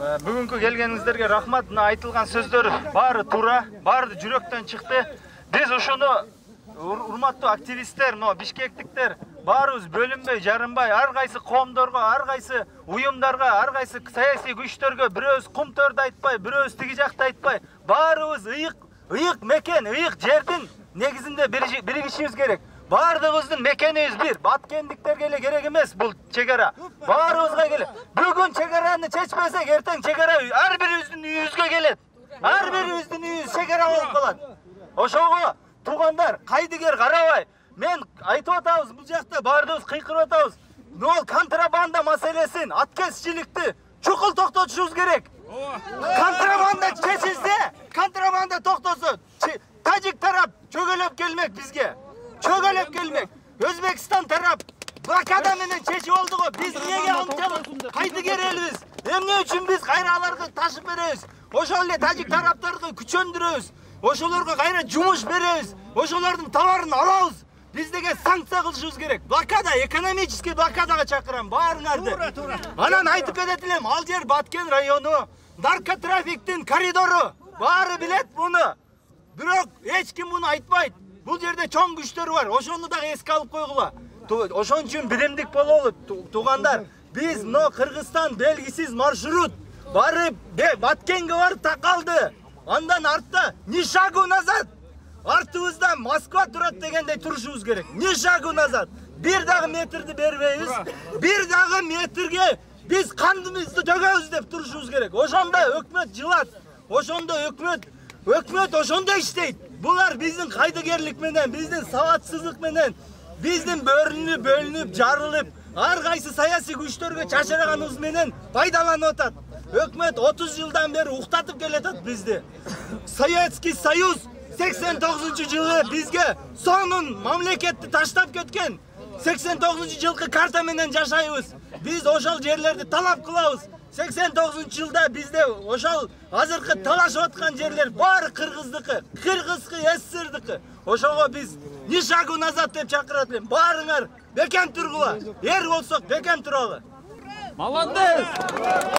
Бүгүнкү келгениңиздерге рахмат. Мына айтылган сөздөр баары туура, баары жүрөктөн чыкты. Биз ошону урматтуу активисттер, бишкектиктер баарыбыз бөлүнбөй, жарынбай, ар кайсы коомдорго, ар кайсы уюмдарга, ар кайсы саясий күчтөргө бирөөбүз кумтөрдү айтпай, бирөөбүз тиги жакты айтпай, баарыбыз ыйык мекен, ыйык жердин негизинде биригишибиз керек. Бардыгыбыздын мекенибиз бир. Баткендиктерге эле керек эмес бул чегара. Баарыбызга келет. Бүгүн чегараны чечпесек, эртең чегара ар бирибиздин үйүбүзгө келет. Ар бирибиздин үйүбүз чегара болуп калат. Ошого туугандар, кайдыгер карабай. Мен айтып атабыз, бул жакта бардыгыбыз кыйкырып атабыз. Нол контрабанда маселесин, аткезчиликти чукул токтотушубуз керек. Контрабанда чечилсе, контрабанда токтосо, тажик тарап чөгөлөп келмек бизге. Чөгөлөп келмек. Өзбекстан тарап блокада менен чечип болдуго. Биз эмнеге анчалык кайдыгер элбиз? Эмне үчүн биз кайра аларга ташып беребиз? Ошол эле тажик тараптарды күчөндүрөбүз. Ошолорго кайра жумуш беребиз. Ошолордун товарын алабыз. Биз деге санкция кылышыбыз керек. Блокада, экономический блокадага чакырам баарыңарды. Анан айтып кетет элем, ал жер Баткен району, наркотрафиктин коридору. Баары билет муну. Бирок эч ким муну айтпайт. Бул жерде чоң күчтөр бар. Ошону дагы эске алып койгула. Ошон үчүн биримдик бололу, туугандар. Биз мына Кыргызстан белгисиз маршрут барып, Баткенге барып такалды. Андан артта ни шагу назад. Артыбызда Москва турат дегендей турушубуз керек. Ни шагу назад. Бир дагы метрди бербейбиз. Бир дагы метрге биз кандыбызды төгөбүз деп турушубуз керек. Ошондо өкмөт жылат. Ошондо өкмөт ошондо иштейт. Булар биздин кайдыгерлик менен, биздин сабатсыздык менен, биздин бөлүнүп, жарылып, ар кайсы саясий күчтөргө чачыраганыбыз менен пайдаланып атат. Өкмөт 30 жылдан бери уктатып келатат бизди. Советский Союз 89-жылы бизге сонун мамлекетти таштап кеткен. 89-жылкы карта менен жашайбыз. Биз ошол жерлерди талап кылабыз. 89-жылда бизде ошол азыркы талашып аткан жерлер баары кыргыздыкы, кыргызкы СССРдыкы. Ошого биз ни шагу назад деп чакырат элем. Баарыңар бекем тургула. Эр болсок бекем туралы. Молодец!